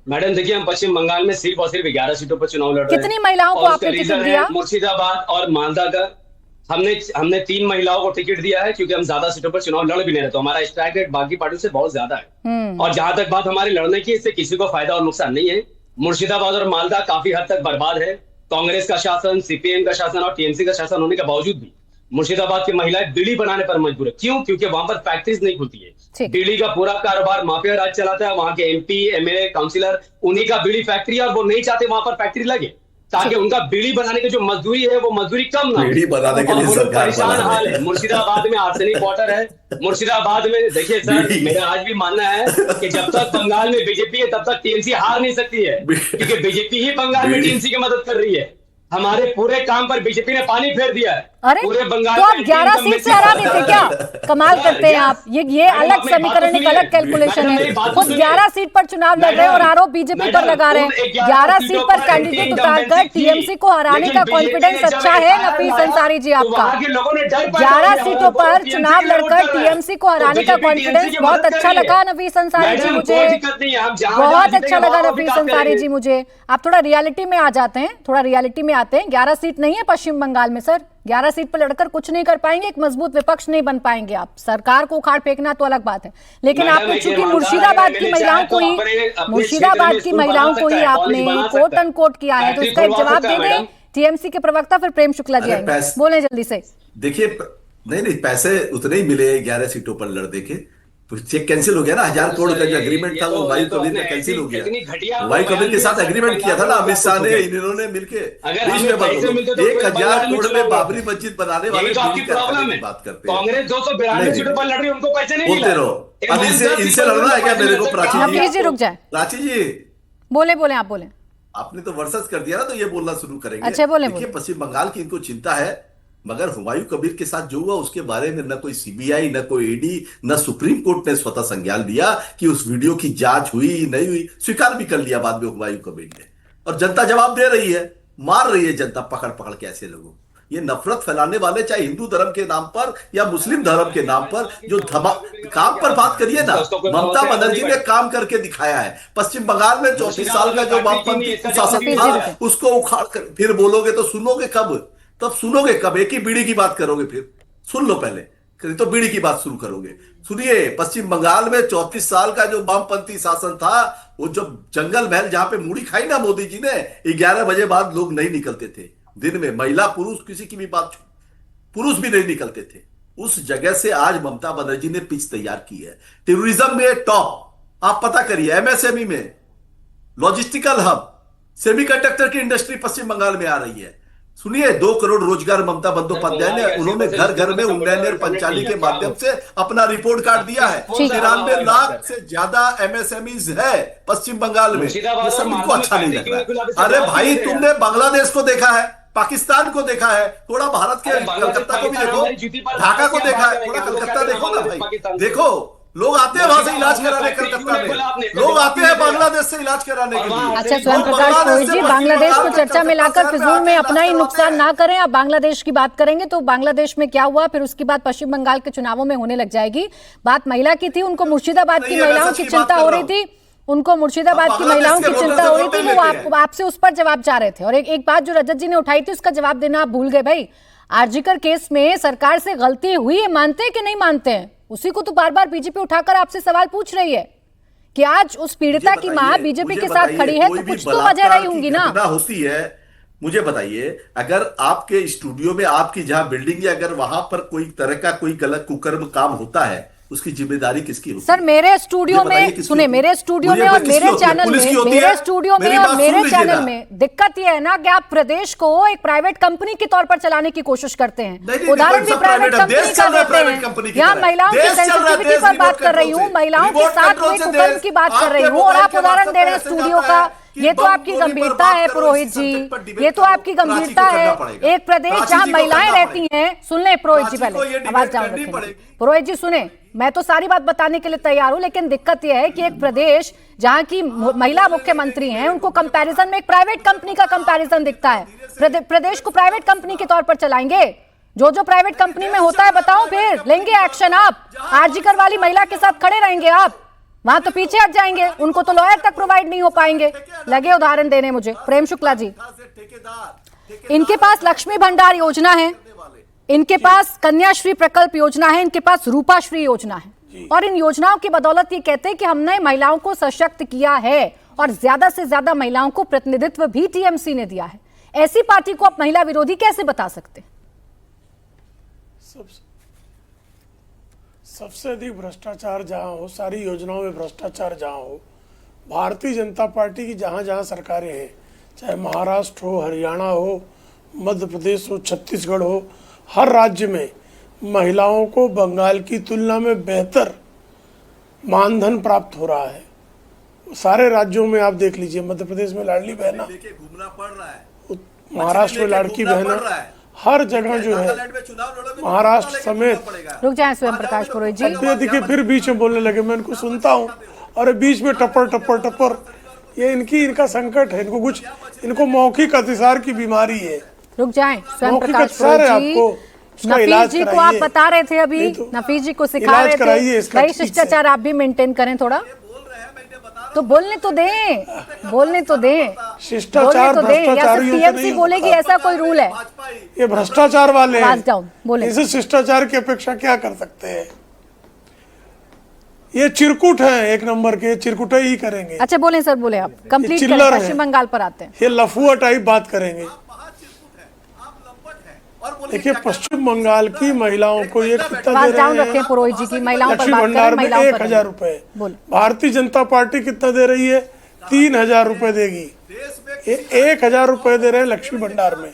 Madam देखिए, हम पश्चिम बंगाल में सिर्फ और सिर्फ 11 सीटों पर चुनाव लड़ रहे हैं। कितनी महिलाओं को और उसका आपने टिकट रीजन दिया? है मुर्शिदाबाद और मालदा का। हमने हमने 3 महिलाओं को टिकट दिया है, क्योंकि हम ज्यादा सीटों पर चुनाव लड़ भी नहीं रहे, तो हमारा स्ट्राइक रेट बाकी पार्टियों से बहुत ज्यादा है। और जहां तक बात हमारे लड़ने की, इससे किसी को फायदा और नुकसान नहीं है। मुर्शिदाबाद और मालदा काफी हद तक बर्बाद है। कांग्रेस का शासन, सीपीएम का शासन और टीएमसी का शासन होने के बावजूद भी मुर्शिदाबाद की महिलाएं बीड़ी बनाने पर मजबूर है। क्यों? क्योंकि वहां पर फैक्ट्रीज नहीं खुलती है। ठीक। बीड़ी का पूरा कारोबार माफिया राज चलाता है। वहां के एमपी, एमएलए, काउंसिलर, उन्हीं का बीड़ी फैक्ट्री है, और वो नहीं चाहते वहां पर फैक्ट्री लगे, ताकि उनका बीड़ी बनाने की जो मजदूरी है वो मजदूरी कम ना बीड़ी बनाने के हो। और लिए वो लोग सरकार परेशान बना हाल है। रहे मुर्शिदाबाद में आर्सेनिक वाटर है। मुर्शिदाबाद में देखिए सर, बीड़ी मेरा आज भी मानना है कि जब तक बंगाल में बीजेपी है तब तक टीएमसी हार नहीं सकती है, क्योंकि बीजेपी ही बंगाल में बीड़ी टीएमसी की मदद कर रही है। हमारे पूरे काम पर बीजेपी ने पानी फेर दिया है। अरे पूरे बंगाल तो आप में 11 सीट से हरा देते क्या? कमाल करते हैं आप। ये अलग समीकरण, एक अलग कैलकुलेशन है। खुद 11 सीट पर चुनाव लड़ रहे हैं और आरोप बीजेपी पर लगा रहे हैं। 11 सीट पर कैंडिडेट उतारकर टीएमसी को हराने का कॉन्फिडेंस अच्छा है नफीस अंसारी जी आपका। 11 सीटों पर चुनाव लड़कर टीएमसी को हराने का कॉन्फिडेंस बहुत अच्छा लगा नफीस अंसारी जी मुझे, बहुत अच्छा लगा नफीस अंसारी जी मुझे। आप थोड़ा रियलिटी में आ जाते हैं, थोड़ा रियलिटी में आते हैं। 11 सीट नहीं है पश्चिम बंगाल में सर, 11 सीट पर लड़कर कुछ नहीं कर पाएंगे, एक मजबूत विपक्ष नहीं बन पाएंगे आप। सरकार को उखाड़ फेंकना तो अलग बात है, लेकिन आपने चूंकि मुर्शिदाबाद की महिलाओं को ही आपने कोट अन कोट किया है, तो इसका एक जवाब दे दें टीएमसी के प्रवक्ता, फिर प्रेम शुक्ला जी आएंगे। बोले जल्दी से। देखिए, नहीं पैसे उतने ही मिले 11 सीटों पर लड़ देके। तो चेक कैंसिल हो गया ना, 1000 करोड़ का जो एग्रीमेंट था वो हुमायूं कबीर का कैंसिल हो गया। हुमायूं कबीर के साथ एग्रीमेंट किया था ना अमित शाह ने, इन्होंने मिलके 1000 करोड़ में बाबरी मस्जिद बनाने वाले की बात करते हैं। कांग्रेस 292 सीटों पर लड़ रही है, उनको पैसे नहीं बोलते रहो। अब इनसे लड़ना है क्या मेरे को? प्राची जी रुक जाए, प्राची जी बोले बोले आप बोले। आपने तो वर्सेस कर दिया ना, तो ये बोलना शुरू करेंगे। अच्छा बोले। देखिए, पश्चिम बंगाल की इनको चिंता है, मगर हुमायूं कबीर के साथ जो हुआ उसके बारे में न कोई सीबीआई, न कोई ईडी, न सुप्रीम कोर्ट ने स्वतः संज्ञान लिया कि उस वीडियो की जांच हुई नहीं हुई। स्वीकार भी कर लिया बाद में हुमायूं कबीर ने, और जनता जवाब दे रही है, मार रही है जनता पकड़ पकड़ के ऐसे लोगों। ये नफरत फैलाने वाले, चाहे हिंदू धर्म के नाम पर या मुस्लिम धर्म के नाम पर, जो काम पर बात करिए ना, ममता बनर्जी ने काम करके दिखाया है। पश्चिम बंगाल में 34 साल का जो वामपंथी शासन था उसको उखाड़ कर फिर बोलोगे तो सुनोगे कब? तब सुनोगे कब? एक ही बीड़ी की बात करोगे, फिर सुन लो पहले, तो बीड़ी की बात शुरू करोगे। सुनिए, पश्चिम बंगाल में 34 साल का जो वामपंथी शासन था, वो जब जंगल महल जहां पे मुड़ी खाई ना मोदी जी ने, 11 बजे बाद लोग नहीं निकलते थे दिन में, महिला पुरुष किसी की भी बात, पुरुष भी नहीं निकलते थे। उस जगह से आज ममता बनर्जी ने पिच तैयार की है। टूरिज्म में टॉप, आप पता करिए, एमएसएमई में, लॉजिस्टिकल हब, सेमीकंडक्टर की इंडस्ट्री पश्चिम बंगाल में आ रही है। सुनिए, 2 करोड़ रोजगार ममता बंदोपाध्याय ने, उन्होंने घर घर में उन्नयन पंचाली के माध्यम से अपना रिपोर्ट कार्ड दिया है। 93 लाख से ज्यादा एमएसएमईज है पश्चिम बंगाल में। ये सब इनको अच्छा नहीं लग रहा है। अरे भाई, तुमने बांग्लादेश को देखा है, पाकिस्तान को देखा है, थोड़ा भारत के कलकत्ता को भी देखो, ढाका को देखा है, थोड़ा कलकत्ता देखो ना भाई। देखो, लोग आते हैं वहां से इलाज कराने, कलकत्ता में लोग आते हैं बांग्लादेश से इलाज कराने के लिए। अच्छा स्वयं प्रकाश पुरोहित जी, बांग्लादेश को चर्चा में लाकर फिजूल में अपना ही नुकसान ना करें। आप बांग्लादेश की बात करेंगे तो बांग्लादेश में क्या हुआ, फिर उसकी बात पश्चिम बंगाल के चुनावों में होने लग जाएगी। बात महिला की थी, उनको मुर्शिदाबाद की महिलाओं की चिंता हो रही थी, उनको मुर्शिदाबाद की महिलाओं की चिंता हो रही थी, वो आपसे उस पर जवाब चाह रहे थे। और एक बात जो रजत जी ने उठाई थी उसका जवाब देना आप भूल गए भाई। आरजीकर केस में सरकार से गलती हुई है, मानते हैं कि नहीं मानते हैं? उसी को तो बार बार बीजेपी उठाकर आपसे सवाल पूछ रही है कि आज उस पीड़िता की मां बीजेपी के साथ खड़ी है, तो कुछ तो वजह रही होंगी ना। होती है, मुझे बताइए, अगर आपके स्टूडियो में, आपकी जहां बिल्डिंग है, अगर वहां पर कोई तरह का कोई गलत कुकर्म काम होता है, उसकी जिम्मेदारी किसकी होती है? सर मेरे स्टूडियो में सुने, मेरे स्टूडियो में और मेरे चैनल में, मेरे स्टूडियो में और मेरे चैनल में दिक्कत यह है ना कि आप प्रदेश को एक प्राइवेट कंपनी के तौर पर चलाने की कोशिश करते हैं। उदाहरण भी प्राइवेट कंपनी का देते हैं। यहाँ महिलाओं की सेंसिटिविटी पर बात कर रही हूँ, महिलाओं के साथ हुए कुकर्म की बात कर रही हूँ, और आप उदाहरण दे रहे हैं स्टूडियो का। ये तो आपकी गंभीरता है पुरोहित जी, ये तो आपकी गंभीरता है। एक प्रदेश जहां महिलाएं रहती हैं, सुन ले पुरोहित जी, पहले आवाज डाउन रखें। पुरोहित जी सुने, मैं तो सारी बात बताने के लिए तैयार हूं, लेकिन दिक्कत यह है कि एक प्रदेश जहां की महिला मुख्यमंत्री हैं, उनको कंपैरिजन में एक प्राइवेट कंपनी का कंपैरिजन दिखता है। प्रदेश को प्राइवेट कंपनी के तौर पर चलाएंगे? जो जो प्राइवेट कंपनी में होता है बताओ, फिर लेंगे एक्शन आप? आरजीकर वाली महिला के साथ खड़े रहेंगे आप? वहां तो पीछे हट जाएंगे, उनको तो लॉयर तक प्रोवाइड नहीं हो पाएंगे। लगे उदाहरण देने मुझे प्रेम शुक्ला जी, इनके पास लक्ष्मी भंडार योजना है, इनके पास कन्याश्री प्रकल्प योजना है, इनके पास रूपाश्री योजना है, और इन योजनाओं की बदौलत ये कहते हैं कि हमने महिलाओं को सशक्त किया है और ज्यादा से ज्यादा महिलाओं को प्रतिनिधित्व भी टीएमसी ने दिया है। ऐसी पार्टी को आप महिला विरोधी कैसे बता सकते? सबसे अधिक भ्रष्टाचार जहां हो, सारी योजनाओं में भ्रष्टाचार जहां हो, भारतीय जनता पार्टी की जहां जहां सरकारें हैं, चाहे महाराष्ट्र हो, हरियाणा हो, मध्य प्रदेश हो, छत्तीसगढ़ हो, हर राज्य में महिलाओं को बंगाल की तुलना में बेहतर मानधन प्राप्त हो रहा है। सारे राज्यों में आप देख लीजिए, मध्य प्रदेश में लाडली बहना, घूमना पड़ रहा है, महाराष्ट्र में लाड़की बहना, हर जगह जो है, महाराष्ट्र समेत। रुक जाएं स्वयं प्रकाश पुरोहित जी। देखिए फिर बीच में बोलने लगे, मैं इनको सुनता हूँ और बीच में टप्पर टप्पर टप्पर, ये इनका संकट है, इनको कुछ, इनको मौखिक अतिसार की बीमारी है। रुक जाएं स्वयं प्रकाश पुरोहित जी। नफीस जी को आप बता रहे थे अभी, नफीस जी को सिखा रहे थे भाई शिष्टाचार आप भी मेंटेन करें थोड़ा, तो बोलने तो दें, बोलने तो दें, शिष्टाचार भ्रष्टाचारी टीएमसी बोलेगी ऐसा कोई रूल है? ये भ्रष्टाचार वाले बोले, इसे शिष्टाचार की अपेक्षा क्या कर सकते हैं? ये चिरकुट है, एक नंबर के चिरकुटे ही करेंगे। अच्छा बोले सर, बोले आप कंप्लीट करें, पश्चिम बंगाल पर आते हैं। ये लफुआ टाइप बात करेंगे। देखिए पश्चिम बंगाल की महिलाओं को ये कितना दे रहे हैं, पुरोहित जी की महिलाओं पर लक्ष्मी बात भंडार करें, में 1000 रुपए। भारतीय जनता पार्टी कितना दे रही है? 3000 रुपए देगी। ये 1000 रुपए दे रहे हैं लक्ष्मी भंडार में।